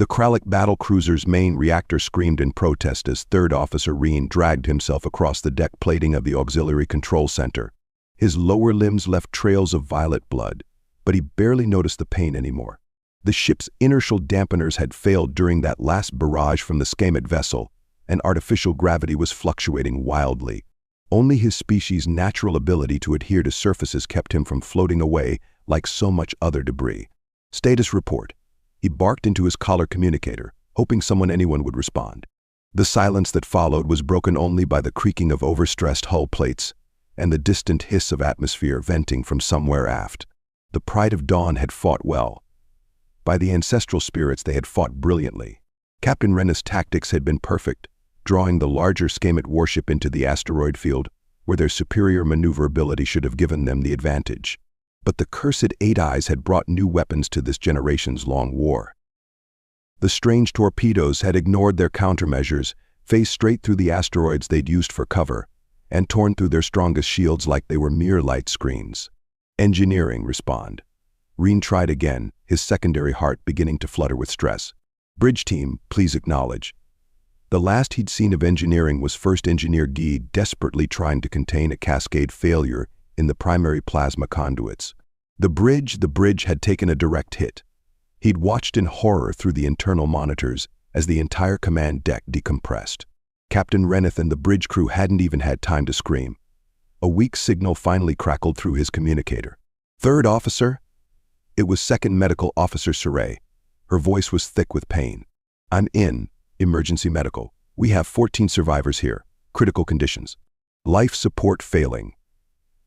The Kralik battlecruiser's main reactor screamed in protest as Third Officer Reen dragged himself across the deck plating of the auxiliary control center. His lower limbs left trails of violet blood, but he barely noticed the pain anymore. The ship's inertial dampeners had failed during that last barrage from the Skamet vessel, and artificial gravity was fluctuating wildly. Only his species' natural ability to adhere to surfaces kept him from floating away like so much other debris. Status report. He barked into his collar communicator, hoping anyone would respond. The silence that followed was broken only by the creaking of overstressed hull plates and the distant hiss of atmosphere venting from somewhere aft. The Pride of Dawn had fought well. By the ancestral spirits, they had fought brilliantly. Captain Reneth's tactics had been perfect, drawing the larger Skamet warship into the asteroid field, where their superior maneuverability should have given them the advantage. But the cursed Eight Eyes had brought new weapons to this generation's long war. The strange torpedoes had ignored their countermeasures, phased straight through the asteroids they'd used for cover, and torn through their strongest shields like they were mere light screens. Engineering, respond. Reen tried again, his secondary heart beginning to flutter with stress. Bridge team, please acknowledge. The last he'd seen of engineering was First Engineer Guy desperately trying to contain a cascade failure in the primary plasma conduits. The bridge had taken a direct hit. He'd watched in horror through the internal monitors as the entire command deck decompressed. Captain Reneth and the bridge crew hadn't even had time to scream. A weak signal finally crackled through his communicator. Third Officer? It was Second Medical Officer Saray. Her voice was thick with pain. I'm in emergency medical. We have 14 survivors here. Critical conditions. Life support failing.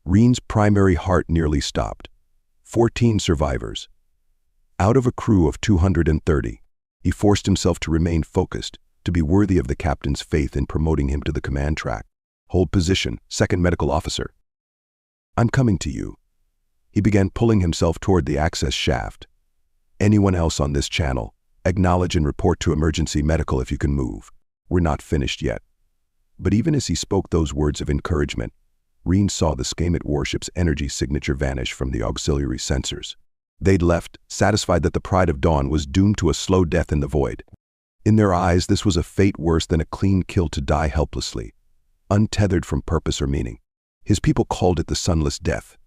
Reen's primary heart nearly stopped. 14 survivors. Out of a crew of 230, he forced himself to remain focused, to be worthy of the captain's faith in promoting him to the command track. Hold position, Second Medical Officer. I'm coming to you. He began pulling himself toward the access shaft. Anyone else on this channel, acknowledge and report to emergency medical if you can move. We're not finished yet. But even as he spoke those words of encouragement, Reen saw the Skamet warship's energy signature vanish from the auxiliary sensors. They'd left, satisfied that the Pride of Dawn was doomed to a slow death in the void. In their eyes, this was a fate worse than a clean kill to die helplessly, untethered from purpose or meaning. His people called it the sunless death.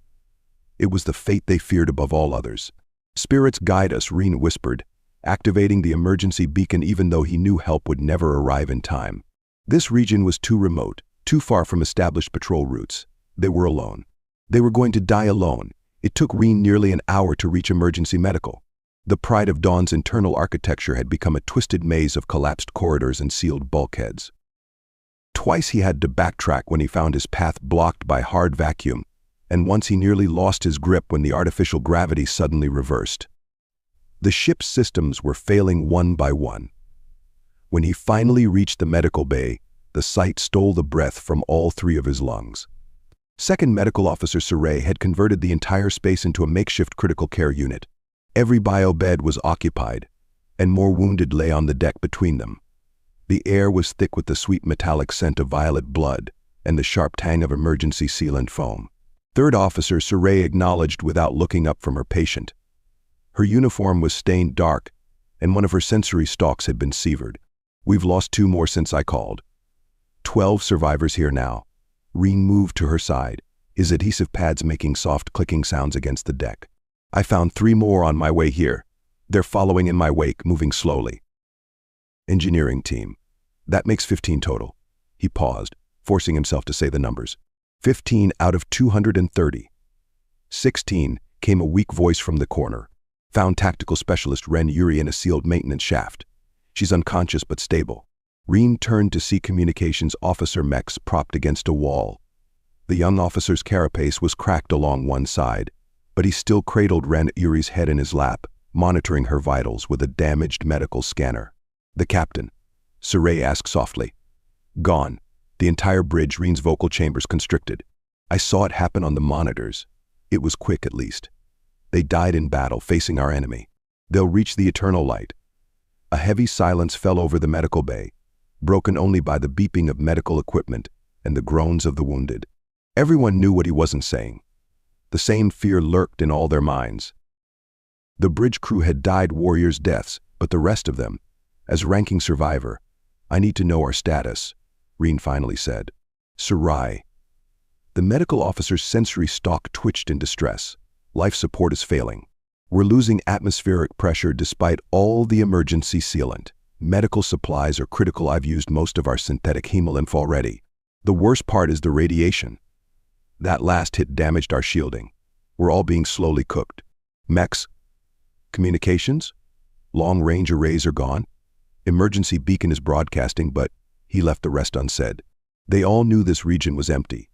It was the fate they feared above all others. Spirits guide us, Reen whispered, activating the emergency beacon even though he knew help would never arrive in time. This region was too remote, too far from established patrol routes. They were alone. They were going to die alone. It took Reen nearly an hour to reach emergency medical. The Pride of Dawn's internal architecture had become a twisted maze of collapsed corridors and sealed bulkheads. Twice he had to backtrack when he found his path blocked by hard vacuum, and once he nearly lost his grip when the artificial gravity suddenly reversed. The ship's systems were failing one by one. When he finally reached the medical bay, the sight stole the breath from all three of his lungs. Second Medical Officer Saray had converted the entire space into a makeshift critical care unit. Every bio bed was occupied, and more wounded lay on the deck between them. The air was thick with the sweet metallic scent of violet blood and the sharp tang of emergency sealant foam. Third Officer Saray acknowledged without looking up from her patient. Her uniform was stained dark, and one of her sensory stalks had been severed. We've lost 2 more since I called. 12 survivors here now. Reen moved to her side, his adhesive pads making soft clicking sounds against the deck. I found 3 more on my way here. They're following in my wake, moving slowly. Engineering team. That makes 15 total. He paused, forcing himself to say the numbers. 15 out of 230. 16, came a weak voice from the corner. Found tactical specialist Ren Yuri in a sealed maintenance shaft. She's unconscious but stable. Reen turned to see communications officer Mex propped against a wall. The young officer's carapace was cracked along one side, but he still cradled Ren Yuri's head in his lap, monitoring her vitals with a damaged medical scanner. The captain, Saray asked softly. Gone. The entire bridge, Reen's vocal chambers constricted. I saw it happen on the monitors. It was quick at least. They died in battle facing our enemy. They'll reach the eternal light. A heavy silence fell over the medical bay, broken only by the beeping of medical equipment and the groans of the wounded. Everyone knew what he wasn't saying. The same fear lurked in all their minds. The bridge crew had died warriors' deaths, But the rest of them, as ranking survivor, I need to know our status, Reen finally said. Sarai. The medical officer's sensory stalk twitched in distress. Life support is failing. We're losing atmospheric pressure despite all the emergency sealant. Medical supplies are critical. I've used most of our synthetic hemolymph already. The worst part is the radiation. That last hit damaged our shielding. We're all being slowly cooked. Mechs? Communications? Long-range arrays are gone. Emergency beacon is broadcasting, but he left the rest unsaid. They all knew this region was empty.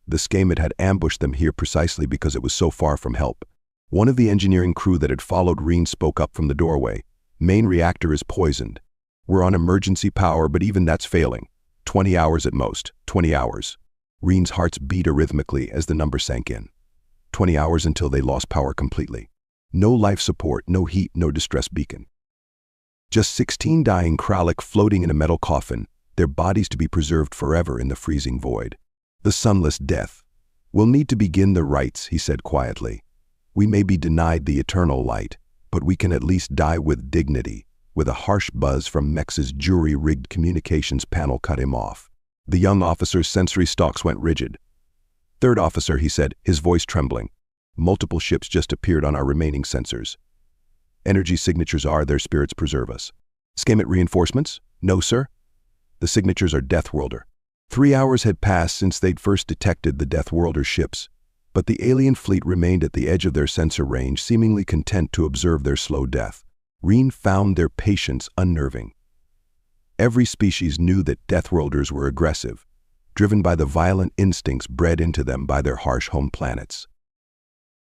The Skamet had ambushed them here precisely because it was so far from help. One of the engineering crew that had followed Reen spoke up from the doorway. Main reactor is poisoned. We're on emergency power, but even that's failing. 20 hours at most. 20 hours. Reen's hearts beat arrhythmically as the number sank in. 20 hours until they lost power completely. No life support, no heat, no distress beacon. Just 16 dying Kralik floating in a metal coffin, their bodies to be preserved forever in the freezing void. The sunless death. We'll need to begin the rites, he said quietly. We may be denied the eternal light, but we can at least die with dignity. With a harsh buzz from Mex's jury-rigged communications panel cut him off. The young officer's sensory stalks went rigid. Third officer, he said, his voice trembling. Multiple ships just appeared on our remaining sensors. Energy signatures are their spirits preserve us. Skamet reinforcements? No, sir. The signatures are Deathworlder. 3 hours had passed since they'd first detected the Deathworlder ships, but the alien fleet remained at the edge of their sensor range, seemingly content to observe their slow death. Reen found their patience unnerving. Every species knew that Deathworlders were aggressive, driven by the violent instincts bred into them by their harsh home planets.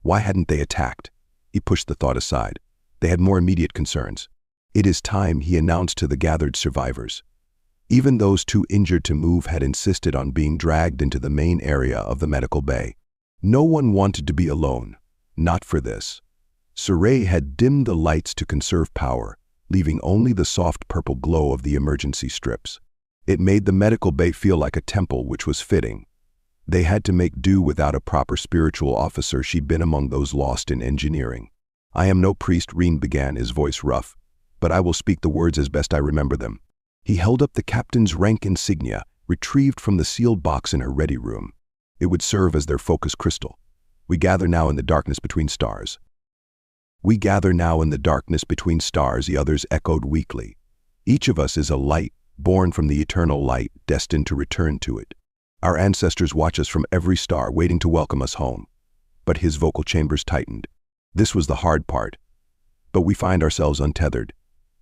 Why hadn't they attacked? He pushed the thought aside. They had more immediate concerns. It is time, he announced to the gathered survivors. Even those too injured to move had insisted on being dragged into the main area of the medical bay. No one wanted to be alone. Not for this. Sarai had dimmed the lights to conserve power, leaving only the soft purple glow of the emergency strips. It made the medical bay feel like a temple, which was fitting. They had to make do without a proper spiritual officer. She'd been among those lost in engineering. I am no priest, Reen began, his voice rough, but I will speak the words as best I remember them. He held up the captain's rank insignia, retrieved from the sealed box in her ready room. It would serve as their focus crystal. We gather now in the darkness between stars. We gather now in the darkness between stars, the others echoed weakly. Each of us is a light, born from the eternal light, destined to return to it. Our ancestors watch us from every star, waiting to welcome us home. But his vocal chambers tightened. This was the hard part. But we find ourselves untethered.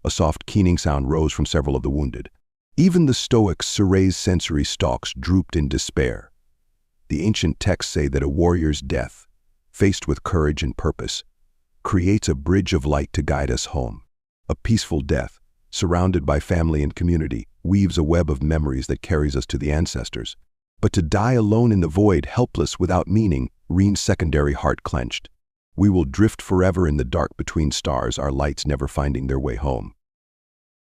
A soft, keening sound rose from several of the wounded. Even the stoic Sarai's sensory stalks drooped in despair. The ancient texts say that a warrior's death, faced with courage and purpose, creates a bridge of light to guide us home. A peaceful death, surrounded by family and community, weaves a web of memories that carries us to the ancestors. But to die alone in the void, helpless, without meaning, Reen's secondary heart clenched. We will drift forever in the dark between stars, our lights never finding their way home.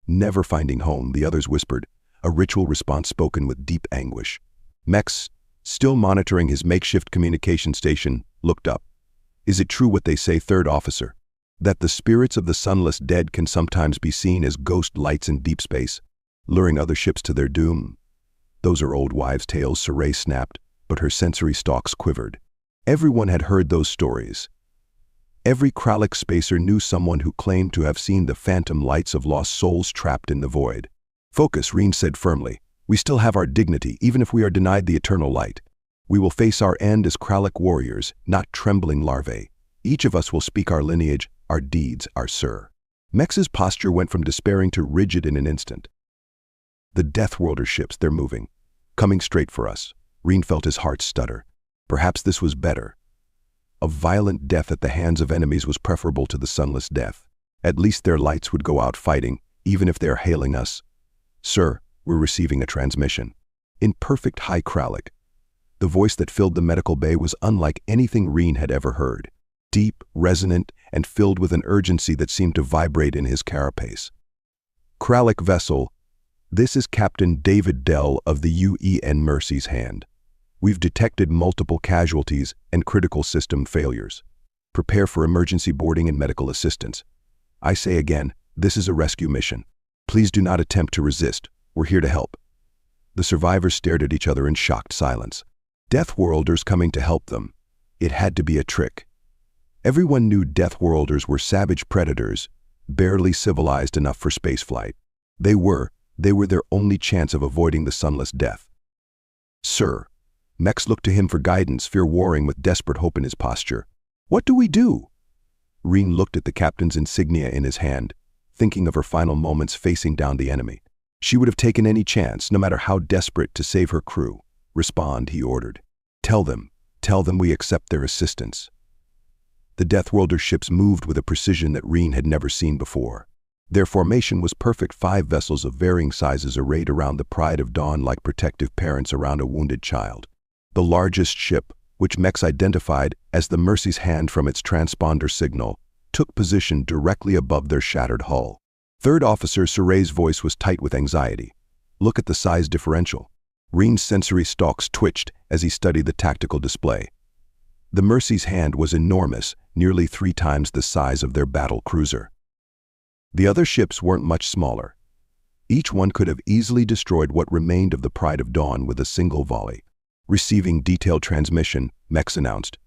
Never finding home, the others whispered, a ritual response spoken with deep anguish. Mex, still monitoring his makeshift communication station, looked up. Is it true what they say, third officer? That the spirits of the sunless dead can sometimes be seen as ghost lights in deep space, luring other ships to their doom? Those are old wives' tales, Sarai snapped, but her sensory stalks quivered. Everyone had heard those stories. Every Kralik spacer knew someone who claimed to have seen the phantom lights of lost souls trapped in the void. Focus, Reen said firmly. We still have our dignity, even if we are denied the eternal light. We will face our end as Kralik warriors, not trembling larvae. Each of us will speak our lineage, our deeds, our sir. Mex's posture went from despairing to rigid in an instant. The Deathworlder ships, they're moving. Coming straight for us. Reen felt his heart stutter. Perhaps this was better. A violent death at the hands of enemies was preferable to the sunless death. At least their lights would go out fighting, even if they're hailing us. Sir, we're receiving a transmission. In perfect high Kralik. The voice that filled the medical bay was unlike anything Reen had ever heard. Deep, resonant, and filled with an urgency that seemed to vibrate in his carapace. Kralik vessel, this is Captain David Dell of the UEN Mercy's Hand. We've detected multiple casualties and critical system failures. Prepare for emergency boarding and medical assistance. I say again, This is a rescue mission. Please do not attempt to resist. We're here to help." The survivors stared at each other in shocked silence. Deathworlders coming to help them. It had to be a trick. Everyone knew Deathworlders were savage predators, barely civilized enough for spaceflight. They were their only chance of avoiding the sunless death. "Sir." Mex looked to him for guidance, fear warring with desperate hope in his posture. "What do we do?" Reen looked at the captain's insignia in his hand, thinking of her final moments facing down the enemy. She would have taken any chance, no matter how desperate, to save her crew. "Respond," he ordered. Tell them we accept their assistance." The Deathworlder ships moved with a precision that Reen had never seen before. Their formation was perfect, 5 vessels of varying sizes arrayed around the Pride of Dawn like protective parents around a wounded child. The largest ship, which Mex identified as the Mercy's Hand from its transponder signal, took position directly above their shattered hull. Third Officer Suray's voice was tight with anxiety. "Look at the size differential." Reen's sensory stalks twitched as he studied the tactical display. The Mercy's Hand was enormous, nearly 3 times the size of their battle cruiser. The other ships weren't much smaller. Each one could have easily destroyed what remained of the Pride of Dawn with a single volley. Receiving detailed transmission, Mex announced.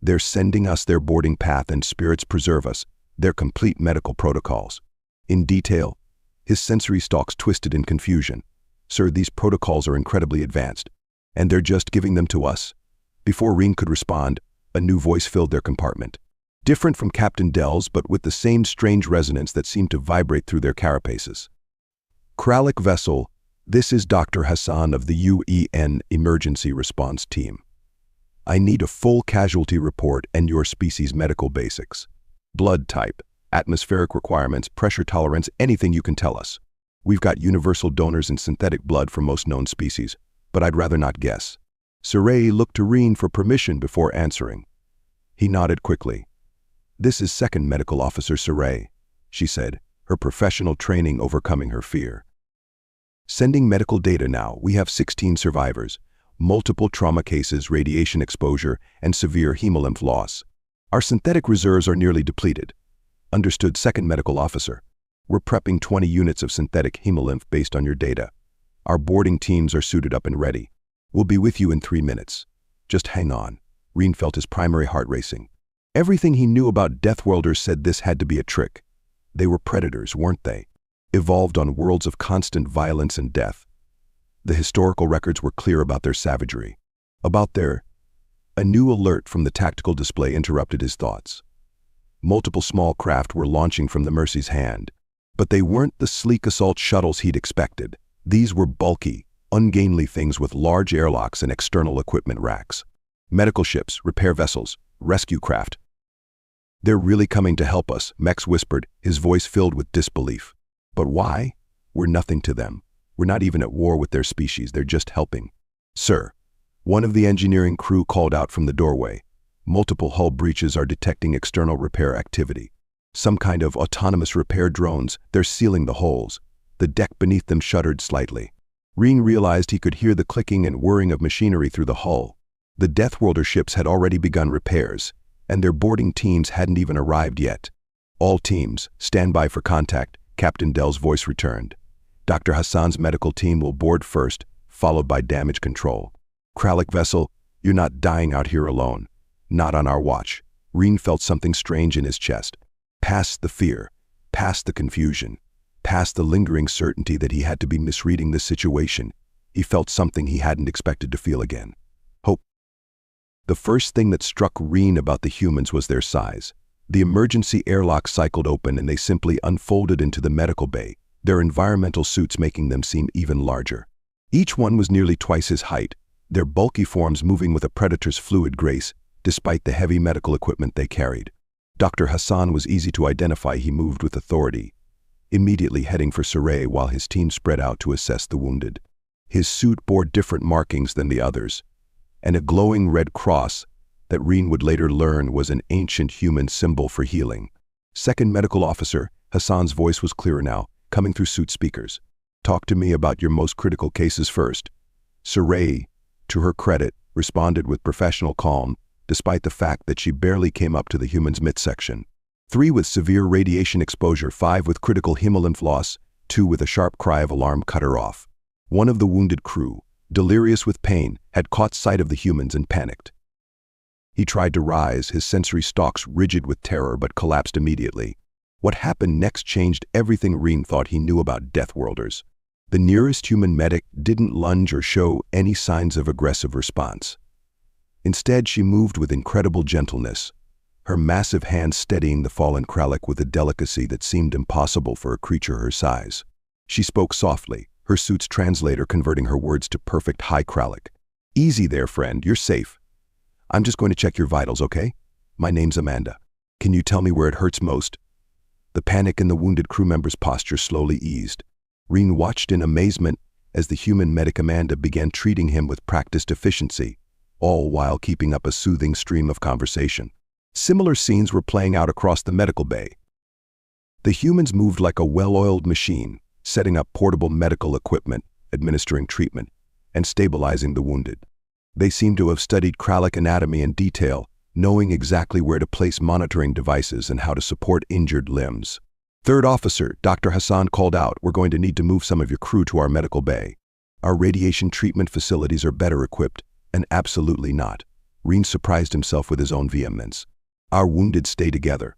"They're sending us their boarding path and spirits preserve us, their complete medical protocols." In detail, his sensory stalks twisted in confusion. "Sir, these protocols are incredibly advanced, and they're just giving them to us." Before Reen could respond, a new voice filled their compartment. Different from Captain Dell's, but with the same strange resonance that seemed to vibrate through their carapaces. "Kralik vessel, this is Dr. Hassan of the UN Emergency Response Team. I need a full casualty report and your species' medical basics. Blood type, atmospheric requirements, pressure tolerance, anything you can tell us. We've got universal donors and synthetic blood for most known species, but I'd rather not guess." Suray looked to Reen for permission before answering. He nodded quickly. "This is Second Medical Officer Suray," she said, her professional training overcoming her fear. "Sending medical data now. We have 16 survivors, multiple trauma cases, radiation exposure, and severe hemolymph loss. Our synthetic reserves are nearly depleted." "Understood, Second Medical Officer. We're prepping 20 units of synthetic hemolymph based on your data. Our boarding teams are suited up and ready. We'll be with you in 3 minutes. Just hang on." Reen felt his primary heart racing. Everything he knew about Deathworlders said this had to be a trick. They were predators, weren't they? Evolved on worlds of constant violence and death. The historical records were clear about their savagery. A new alert from the tactical display interrupted his thoughts. Multiple small craft were launching from the Mercy's Hand. But they weren't the sleek assault shuttles he'd expected. These were bulky, ungainly things with large airlocks and external equipment racks. Medical ships, repair vessels, rescue craft. "They're really coming to help us," Mex whispered, his voice filled with disbelief. "But why? We're nothing to them. We're not even at war with their species, they're just helping." "Sir," one of the engineering crew called out from the doorway, "multiple hull breaches are detecting external repair activity. Some kind of autonomous repair drones, they're sealing the holes." The deck beneath them shuddered slightly. Reen realized he could hear the clicking and whirring of machinery through the hull. The Deathworlder ships had already begun repairs, and their boarding teams hadn't even arrived yet. "All teams, stand by for contact," Captain Dell's voice returned. "Dr. Hassan's medical team will board first, followed by damage control. Kralik vessel, you're not dying out here alone. Not on our watch." Reen felt something strange in his chest. Past the fear, past the confusion, past the lingering certainty that he had to be misreading the situation, he felt something he hadn't expected to feel again. Hope. The first thing that struck Reen about the humans was their size. The emergency airlock cycled open and they simply unfolded into the medical bay, their environmental suits making them seem even larger. Each one was nearly twice his height, their bulky forms moving with a predator's fluid grace, despite the heavy medical equipment they carried. Dr. Hassan was easy to identify. He moved with authority, immediately heading for Suray while his team spread out to assess the wounded. His suit bore different markings than the others, and a glowing red cross that Reen would later learn was an ancient human symbol for healing. "Second Medical Officer," Hassan's voice was clearer now, coming through suit speakers. "Talk to me about your most critical cases first." Suray, to her credit, responded with professional calm, despite the fact that she barely came up to the human's midsection. 3 with severe radiation exposure, 5 with critical hemolymph loss, 2 with a sharp cry of alarm cut her off. One of the wounded crew, delirious with pain, had caught sight of the humans and panicked. He tried to rise, his sensory stalks rigid with terror, but collapsed immediately. What happened next changed everything Reen thought he knew about Deathworlders. The nearest human medic didn't lunge or show any signs of aggressive response. Instead, she moved with incredible gentleness, her massive hands steadying the fallen Kralik with a delicacy that seemed impossible for a creature her size. She spoke softly, her suit's translator converting her words to perfect high Kralik. "Easy there, friend, you're safe. I'm just going to check your vitals, okay? My name's Amanda. Can you tell me where it hurts most?" The panic in the wounded crew member's posture slowly eased. Reen watched in amazement as the human medic Amanda began treating him with practiced efficiency, all while keeping up a soothing stream of conversation. Similar scenes were playing out across the medical bay. The humans moved like a well-oiled machine, setting up portable medical equipment, administering treatment, and stabilizing the wounded. They seemed to have studied Kralik anatomy in detail, knowing exactly where to place monitoring devices and how to support injured limbs. "Third officer," Dr. Hassan called out, "we're going to need to move some of your crew to our medical bay. Our radiation treatment facilities are better equipped," and absolutely not. Reen surprised himself with his own vehemence. "Our wounded stay together.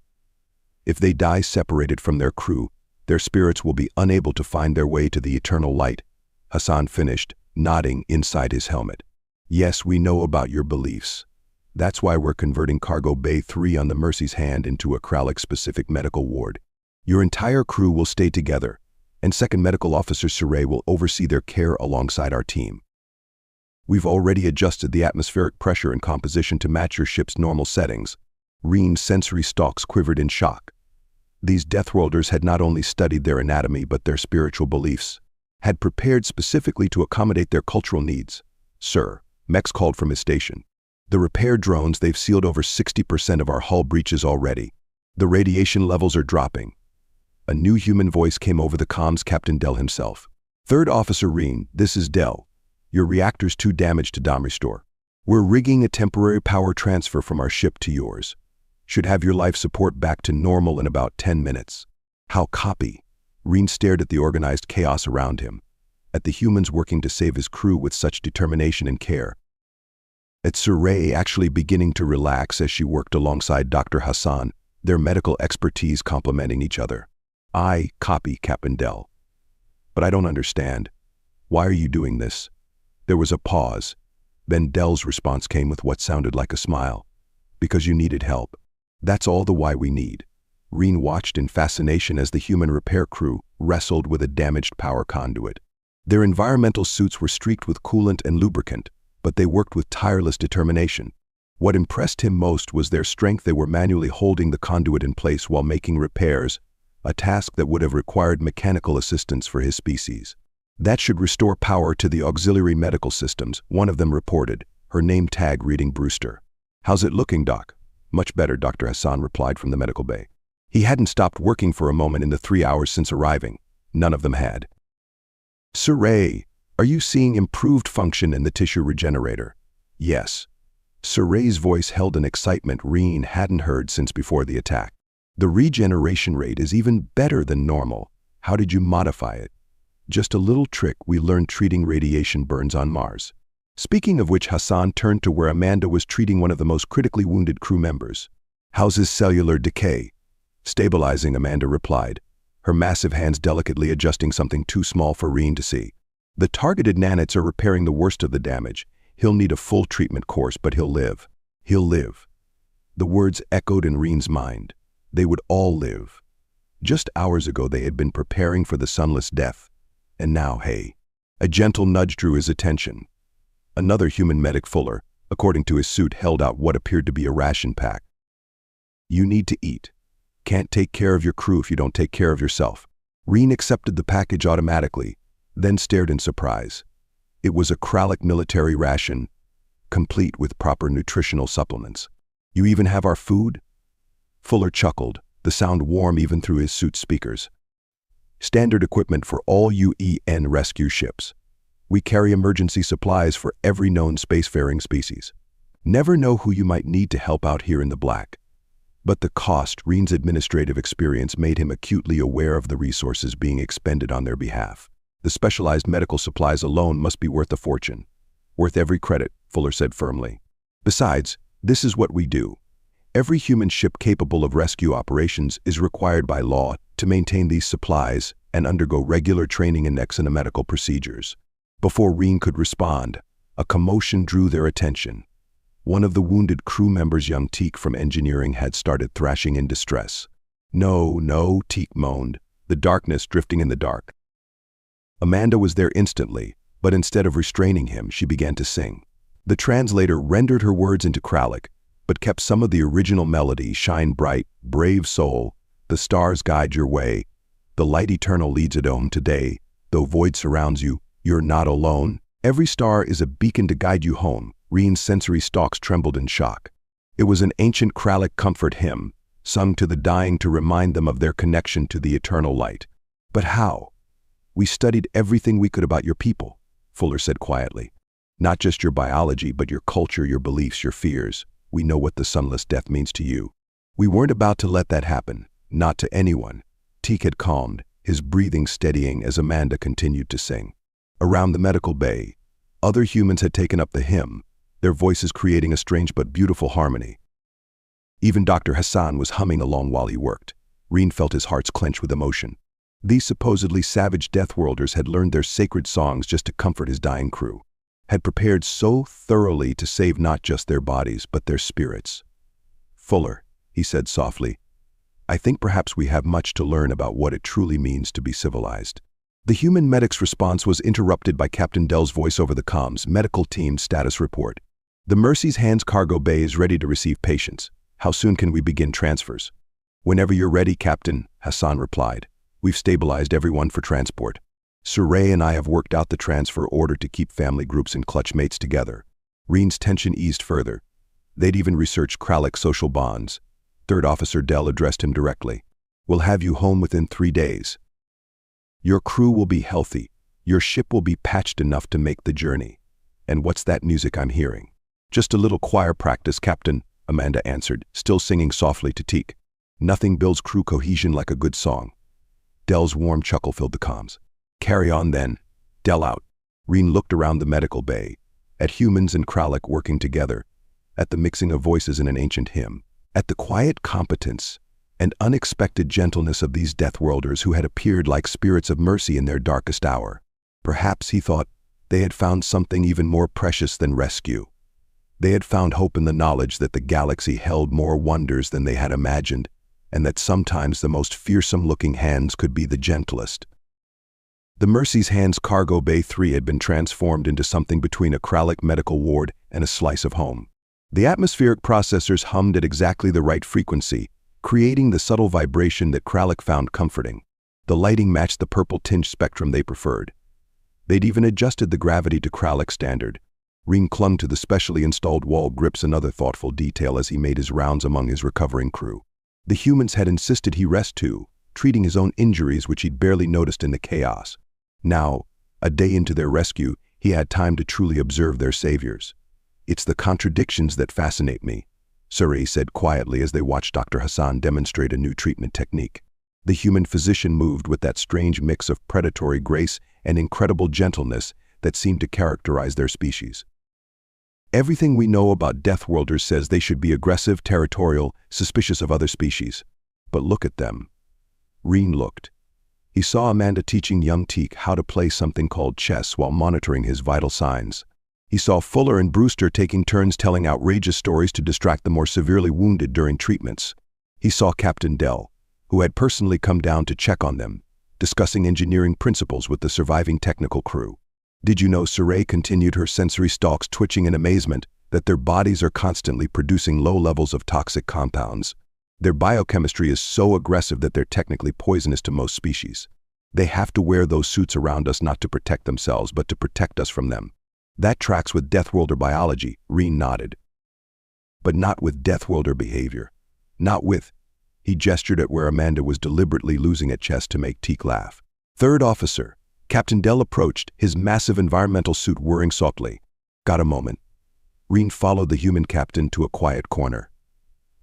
If they die separated from their crew, their spirits will be unable to find their way to the eternal light," Hassan finished, nodding inside his helmet. "Yes, we know about your beliefs. That's why we're converting Cargo Bay 3 on the Mercy's Hand into a Kralik-specific medical ward. Your entire crew will stay together, and Second Medical Officer Suray will oversee their care alongside our team. We've already adjusted the atmospheric pressure and composition to match your ship's normal settings." Reen's sensory stalks quivered in shock. These Deathworlders had not only studied their anatomy but their spiritual beliefs, had prepared specifically to accommodate their cultural needs. "Sir," Mex called from his station. "The repair drones, they've sealed over 60% of our hull breaches already. The radiation levels are dropping." A new human voice came over the comms, Captain Dell himself. "Third Officer Reen, this is Dell. Your reactor's too damaged to dom restore. We're rigging a temporary power transfer from our ship to yours. Should have your life support back to normal in about 10 minutes. "How copy?" Reen stared at the organized chaos around him, at the humans working to save his crew with such determination and care, at Suray actually beginning to relax as she worked alongside Dr. Hassan, their medical expertise complementing each other. "I copy, Captain Dell. But I don't understand. Why are you doing this?" There was a pause. Then Dell's response came with what sounded like a smile. "Because you needed help. That's all the why we need." Reen watched in fascination as the human repair crew wrestled with a damaged power conduit. Their environmental suits were streaked with coolant and lubricant, but they worked with tireless determination. What impressed him most was their strength. They were manually holding the conduit in place while making repairs, a task that would have required mechanical assistance for his species. "That should restore power to the auxiliary medical systems," one of them reported, her name tag reading Brewster. "How's it looking, Doc?" "Much better," Dr. Hassan replied from the medical bay. He hadn't stopped working for a moment in the 3 hours since arriving. None of them had. "Suray, are you seeing improved function in the tissue regenerator?" "Yes." Suray's voice held an excitement Reen hadn't heard since before the attack. "The regeneration rate is even better than normal. How did you modify it?" "Just a little trick we learned treating radiation burns on Mars." Speaking of which, Hassan turned to where Amanda was treating one of the most critically wounded crew members. "How's his cellular decay?" "Stabilizing," Amanda replied, her massive hands delicately adjusting something too small for Reen to see. "The targeted nanites are repairing the worst of the damage. He'll need a full treatment course, but he'll live. He'll live." The words echoed in Reen's mind. They would all live. Just hours ago they had been preparing for the sunless death. And now, hey. A gentle nudge drew his attention. Another human medic, Fuller, according to his suit, held out what appeared to be a ration pack. "You need to eat. Can't take care of your crew if you don't take care of yourself." Reen accepted the package automatically, then stared in surprise. It was a Kralik military ration, complete with proper nutritional supplements. "You even have our food?" Fuller chuckled, the sound warm even through his suit's speakers. "Standard equipment for all UN rescue ships. We carry emergency supplies for every known spacefaring species. Never know who you might need to help out here in the black. But the cost, Reen's administrative experience made him acutely aware of the resources being expended on their behalf. The specialized medical supplies alone must be worth a fortune. Worth every credit, Fuller said firmly. Besides, this is what we do. Every human ship capable of rescue operations is required by law to maintain these supplies and undergo regular training in medical procedures. Before Reen could respond, a commotion drew their attention. One of the wounded crew members, young Teak from engineering, had started thrashing in distress. No, Teak moaned, the darkness drifting in the dark. Amanda was there instantly, but instead of restraining him, she began to sing. The translator rendered her words into Kralik, but kept some of the original melody: shine bright, brave soul, the stars guide your way, the light eternal leads at home today, though void surrounds you, you're not alone. Every star is a beacon to guide you home. Reen's sensory stalks trembled in shock. It was an ancient Kralik comfort hymn, sung to the dying to remind them of their connection to the eternal light. But how? We studied everything we could about your people, Fuller said quietly. Not just your biology, but your culture, your beliefs, your fears. We know what the sunless death means to you. We weren't about to let that happen, not to anyone. Teak had calmed, his breathing steadying as Amanda continued to sing. Around the medical bay, other humans had taken up the hymn, their voices creating a strange but beautiful harmony. Even Dr. Hassan was humming along while he worked. Reen felt his heart clench with emotion. These supposedly savage Deathworlders had learned their sacred songs just to comfort his dying crew, had prepared so thoroughly to save not just their bodies but their spirits. Fuller, he said softly, I think perhaps we have much to learn about what it truly means to be civilized. The human medic's response was interrupted by Captain Dell's voice over the comms. Medical team status report. The Mercy's Hands cargo bay is ready to receive patients. How soon can we begin transfers? Whenever you're ready, Captain, Hassan replied. We've stabilized everyone for transport. Surrey and I have worked out the transfer order to keep family groups and clutch mates together. Reen's tension eased further. They'd even researched Kralik's social bonds. Third Officer Dell addressed him directly. We'll have you home within 3 days. Your crew will be healthy. Your ship will be patched enough to make the journey. And what's that music I'm hearing? Just a little choir practice, Captain, Amanda answered, still singing softly to Teak. Nothing builds crew cohesion like a good song. Dell's warm chuckle filled the comms. Carry on then. Dell out. Reen looked around the medical bay, at humans and Kralik working together, at the mixing of voices in an ancient hymn, at the quiet competence and unexpected gentleness of these Deathworlders who had appeared like spirits of mercy in their darkest hour. Perhaps, he thought, they had found something even more precious than rescue. They had found hope in the knowledge that the galaxy held more wonders than they had imagined, and that sometimes the most fearsome-looking hands could be the gentlest. The Mercy's Hands Cargo Bay 3 had been transformed into something between a Kralik medical ward and a slice of home. The atmospheric processors hummed at exactly the right frequency, creating the subtle vibration that Kralik found comforting. The lighting matched the purple-tinged spectrum they preferred. They'd even adjusted the gravity to Kralik's standard. Reen clung to the specially installed wall grips, another thoughtful detail as he made his rounds among his recovering crew. The humans had insisted he rest too, treating his own injuries which he'd barely noticed in the chaos. Now, a day into their rescue, he had time to truly observe their saviors. It's the contradictions that fascinate me, Surrey said quietly as they watched Dr. Hassan demonstrate a new treatment technique. The human physician moved with that strange mix of predatory grace and incredible gentleness that seemed to characterize their species. Everything we know about Deathworlders says they should be aggressive, territorial, suspicious of other species. But look at them. Reen looked. He saw Amanda teaching young Teak how to play something called chess while monitoring his vital signs. He saw Fuller and Brewster taking turns telling outrageous stories to distract the more severely wounded during treatments. He saw Captain Dell, who had personally come down to check on them, discussing engineering principles with the surviving technical crew. Did you know, Surrey continued, her sensory stalks twitching in amazement, that their bodies are constantly producing low levels of toxic compounds? Their biochemistry is so aggressive that they're technically poisonous to most species. They have to wear those suits around us not to protect themselves, but to protect us from them. That tracks with Deathworlder biology, Reen nodded. But not with Deathworlder behavior. Not with. He gestured at where Amanda was deliberately losing at chess to make Teak laugh. Third Officer. Captain Dell approached, his massive environmental suit whirring softly. Got a moment. Reen followed the human captain to a quiet corner.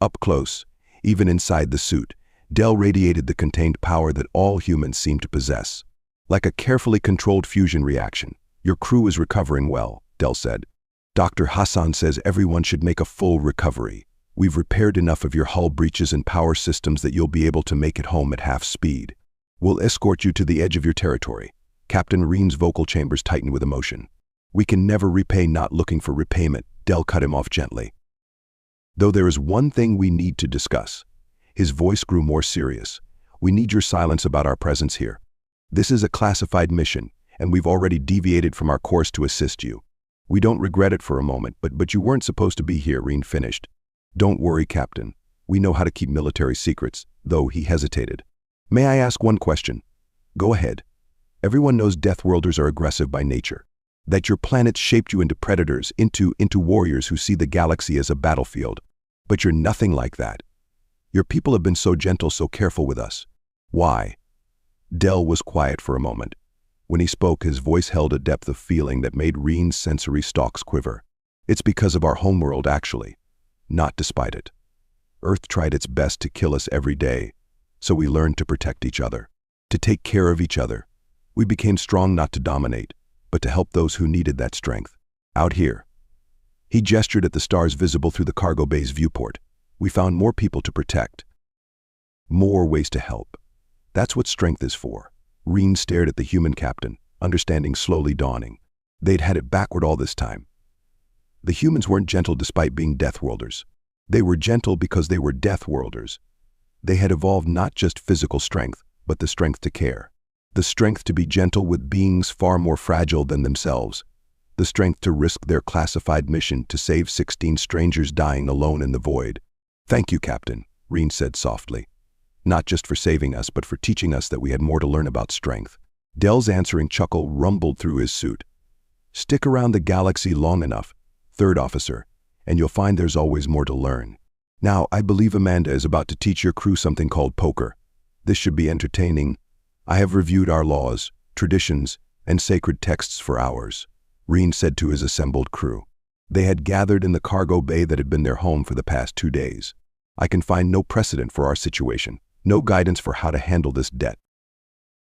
Up close, Even inside the suit, Del radiated the contained power that all humans seem to possess. Like a carefully controlled fusion reaction. Your crew is recovering well, Del said. Dr. Hassan says everyone should make a full recovery. We've repaired enough of your hull breaches and power systems that you'll be able to make it home at half speed. We'll escort you to the edge of your territory. Captain Reen's vocal chambers tightened with emotion. We can never repay not looking for repayment, Del cut him off gently. Though there is one thing we need to discuss. His voice grew more serious. We need your silence about our presence here. This is a classified mission, and we've already deviated from our course to assist you. We don't regret it for a moment, but you weren't supposed to be here, Reen finished. Don't worry, Captain. We know how to keep military secrets, though he hesitated. May I ask one question? Go ahead. Everyone knows Deathworlders are aggressive by nature. That your planet shaped you into predators, into warriors who see the galaxy as a battlefield. But you're nothing like that. Your people have been so gentle, so careful with us. Why? Del was quiet for a moment. When he spoke, his voice held a depth of feeling that made Reen's sensory stalks quiver. It's because of our homeworld, actually. Not despite it. Earth tried its best to kill us every day, so we learned to protect each other, to take care of each other. We became strong not to dominate, but to help those who needed that strength. Out here. He gestured at the stars visible through the cargo bay's viewport. We found more people to protect. More ways to help. That's what strength is for. Reen stared at the human captain, understanding slowly dawning. They'd had it backward all this time. The humans weren't gentle despite being Deathworlders. They were gentle because they were Deathworlders. They had evolved not just physical strength, but the strength to care. The strength to be gentle with beings far more fragile than themselves. The strength to risk their classified mission to save 16 strangers dying alone in the void. Thank you, Captain, Reen said softly. Not just for saving us, but for teaching us that we had more to learn about strength. Del's answering chuckle rumbled through his suit. Stick around the galaxy long enough, third officer, and you'll find there's always more to learn. Now, I believe Amanda is about to teach your crew something called poker. This should be entertaining. I have reviewed our laws, traditions, and sacred texts for hours, Reen said to his assembled crew. They had gathered in the cargo bay that had been their home for the past 2 days. I can find no precedent for our situation, no guidance for how to handle this debt.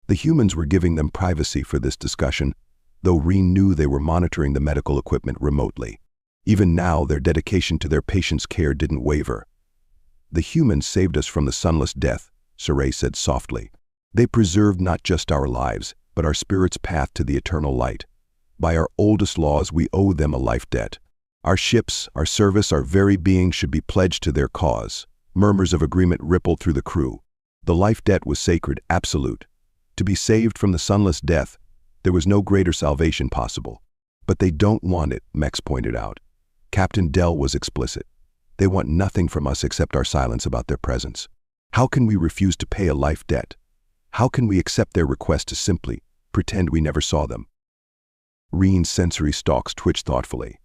The humans were giving them privacy for this discussion, though Reen knew they were monitoring the medical equipment remotely. Even now, their dedication to their patients' care didn't waver. The humans saved us from the sunless death, Saray said softly. They preserved not just our lives, but our spirit's path to the eternal light. By our oldest laws, we owe them a life debt. Our ships, our service, our very being should be pledged to their cause. Murmurs of agreement rippled through the crew. The life debt was sacred, absolute. To be saved from the sunless death, there was no greater salvation possible. But they don't want it, Mex pointed out. Captain Del was explicit. They want nothing from us except our silence about their presence. How can we refuse to pay a life debt? How can we accept their request to simply pretend we never saw them? Reen's sensory stalks twitched thoughtfully.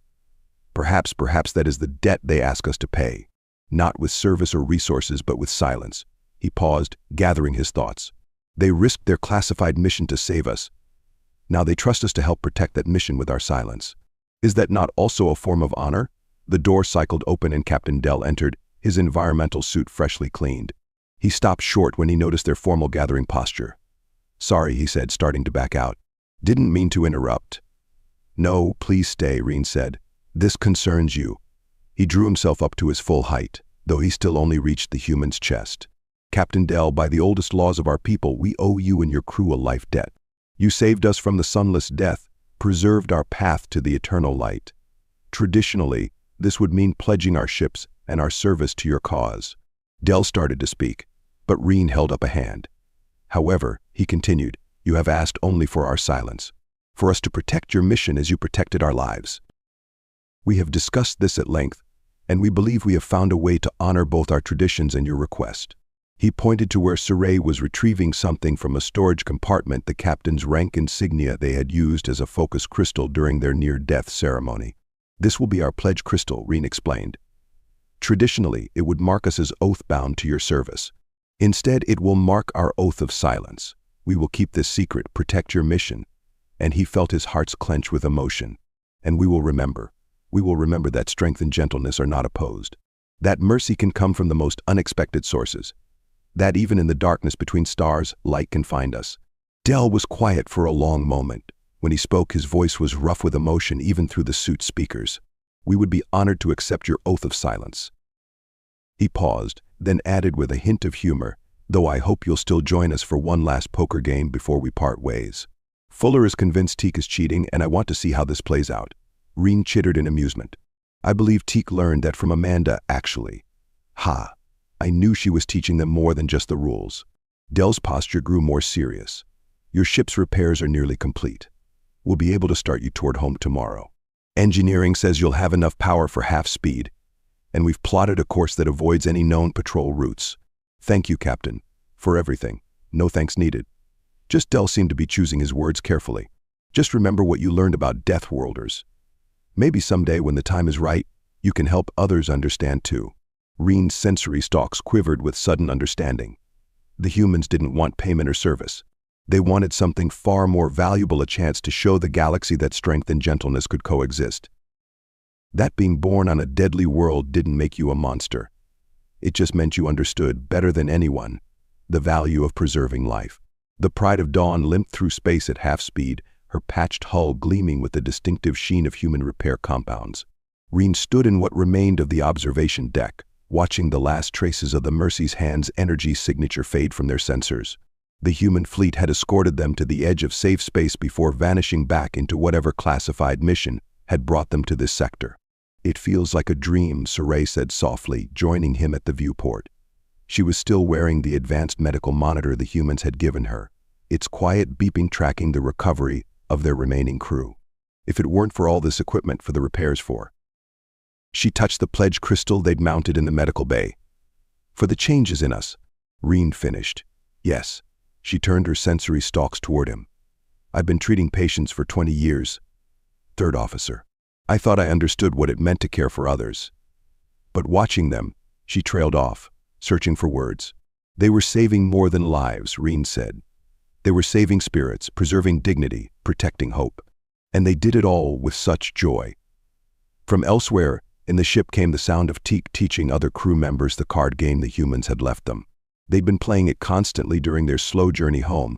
Perhaps that is the debt they ask us to pay. Not with service or resources, but with silence. He paused, gathering his thoughts. They risked their classified mission to save us. Now they trust us to help protect that mission with our silence. Is that not also a form of honor? The door cycled open and Captain Del entered, his environmental suit freshly cleaned. He stopped short when he noticed their formal gathering posture. Sorry, he said, starting to back out. Didn't mean to interrupt. No, please stay, Reen said. This concerns you. He drew himself up to his full height, though he still only reached the human's chest. Captain Del, by the oldest laws of our people, we owe you and your crew a life debt. You saved us from the sunless death, preserved our path to the eternal light. Traditionally, this would mean pledging our ships and our service to your cause. Del started to speak, but Reen held up a hand. However, he continued, you have asked only for our silence, for us to protect your mission as you protected our lives. We have discussed this at length, and we believe we have found a way to honor both our traditions and your request. He pointed to where Saray was retrieving something from a storage compartment, the captain's rank insignia they had used as a focus crystal during their near-death ceremony. This will be our pledge crystal, Reen explained. Traditionally, it would mark us as oath-bound to your service. Instead, it will mark our oath of silence. We will keep this secret, protect your mission. And he felt his hearts clench with emotion. And we will remember that strength and gentleness are not opposed. That mercy can come from the most unexpected sources. That even in the darkness between stars, light can find us. Del was quiet for a long moment. When he spoke, his voice was rough with emotion even through the suit's speakers. We would be honored to accept your oath of silence. He paused, then added with a hint of humor, though I hope you'll still join us for one last poker game before we part ways. Fuller is convinced Teak is cheating, and I want to see how this plays out. Reen chittered in amusement. I believe Teak learned that from Amanda, actually. Ha! I knew she was teaching them more than just the rules. Del's posture grew more serious. Your ship's repairs are nearly complete. We'll be able to start you toward home tomorrow. Engineering says you'll have enough power for half speed, and we've plotted a course that avoids any known patrol routes. Thank you, Captain, for everything. No thanks needed. Just Del seemed to be choosing his words carefully. Just remember what you learned about Deathworlders. Maybe someday when the time is right, you can help others understand too. Reen's sensory stalks quivered with sudden understanding. The humans didn't want payment or service. They wanted something far more valuable, a chance to show the galaxy that strength and gentleness could coexist. That being born on a deadly world didn't make you a monster. It just meant you understood, better than anyone, the value of preserving life. The Pride of Dawn limped through space at half speed, her patched hull gleaming with the distinctive sheen of human repair compounds. Reen stood in what remained of the observation deck, watching the last traces of the Mercy's hand's energy signature fade from their sensors. The human fleet had escorted them to the edge of safe space before vanishing back into whatever classified mission had brought them to this sector. It feels like a dream, Saray said softly, joining him at the viewport. She was still wearing the advanced medical monitor the humans had given her, its quiet beeping tracking the recovery of their remaining crew. If it weren't for all this equipment for the repairs for. She touched the pledge crystal they'd mounted in the medical bay. For the changes in us, Reen finished. Yes. She turned her sensory stalks toward him. I've been treating patients for 20 years. Third officer. I thought I understood what it meant to care for others. But watching them, she trailed off, searching for words. They were saving more than lives, Reen said. They were saving spirits, preserving dignity, protecting hope. And they did it all with such joy. From elsewhere, in the ship came the sound of Teak teaching other crew members the card game the humans had left them. They'd been playing it constantly during their slow journey home,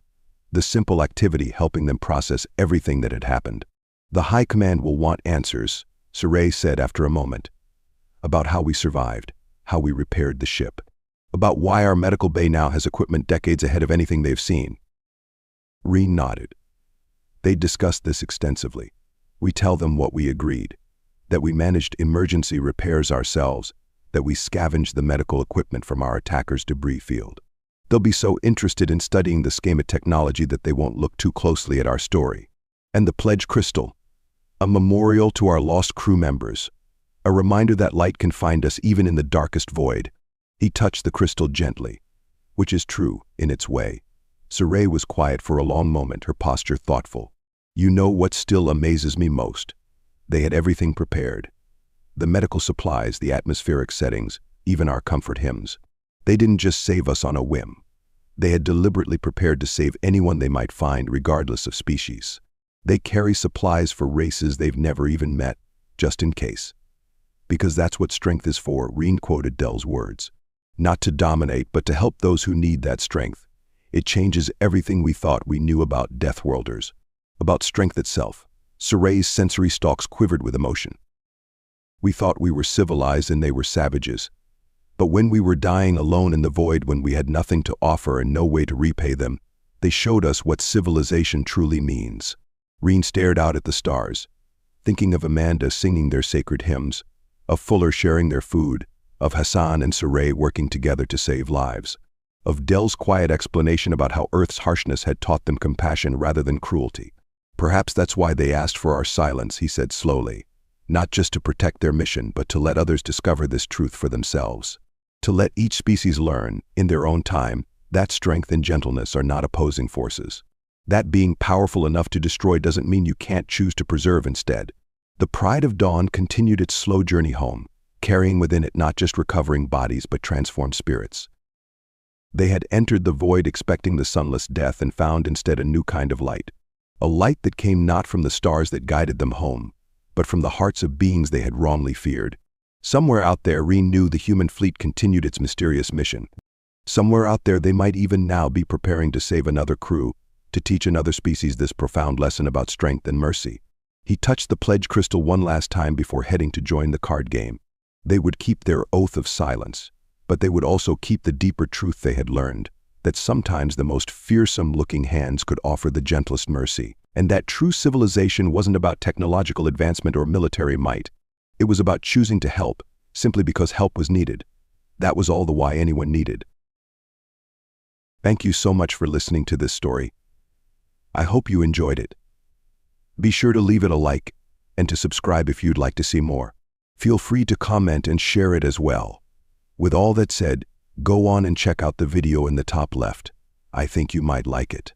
the simple activity helping them process everything that had happened. The High Command will want answers, Saray said after a moment, about how we survived, how we repaired the ship, about why our medical bay now has equipment decades ahead of anything they've seen. Reen nodded. They'd discussed this extensively. We tell them what we agreed, that we managed emergency repairs ourselves, that we scavenged the medical equipment from our attackers' debris field. They'll be so interested in studying the schema technology that they won't look too closely at our story. And the pledge crystal, a memorial to our lost crew members, a reminder that light can find us even in the darkest void. He touched the crystal gently, which is true in its way. Saray was quiet for a long moment, her posture thoughtful. You know what still amazes me most? They had everything prepared. The medical supplies, the atmospheric settings, even our comfort hymns. They didn't just save us on a whim. They had deliberately prepared to save anyone they might find, regardless of species. They carry supplies for races they've never even met, just in case. Because that's what strength is for, Reen quoted Del's words. Not to dominate, but to help those who need that strength. It changes everything we thought we knew about Deathworlders, about strength itself. Saray's sensory stalks quivered with emotion. We thought we were civilized and they were savages. But when we were dying alone in the void, when we had nothing to offer and no way to repay them, they showed us what civilization truly means. Reen stared out at the stars, thinking of Amanda singing their sacred hymns, of Fuller sharing their food, of Hassan and Saray working together to save lives, of Del's quiet explanation about how Earth's harshness had taught them compassion rather than cruelty. Perhaps that's why they asked for our silence, he said slowly. Not just to protect their mission, but to let others discover this truth for themselves. To let each species learn, in their own time, that strength and gentleness are not opposing forces. That being powerful enough to destroy doesn't mean you can't choose to preserve instead. The Pride of Dawn continued its slow journey home, carrying within it not just recovering bodies but transformed spirits. They had entered the void expecting the sunless death and found instead a new kind of light. A light that came not from the stars that guided them home, but from the hearts of beings they had wrongly feared. Somewhere out there, Reen knew the human fleet continued its mysterious mission. Somewhere out there, they might even now be preparing to save another crew, to teach another species this profound lesson about strength and mercy. He touched the pledge crystal one last time before heading to join the card game. They would keep their oath of silence, but they would also keep the deeper truth they had learned, that sometimes the most fearsome-looking hands could offer the gentlest mercy, and that true civilization wasn't about technological advancement or military might. It was about choosing to help, simply because help was needed. That was all the why anyone needed. Thank you so much for listening to this story. I hope you enjoyed it. Be sure to leave it a like and to subscribe if you'd like to see more. Feel free to comment and share it as well. With all that said, go on and check out the video in the top left. I think you might like it.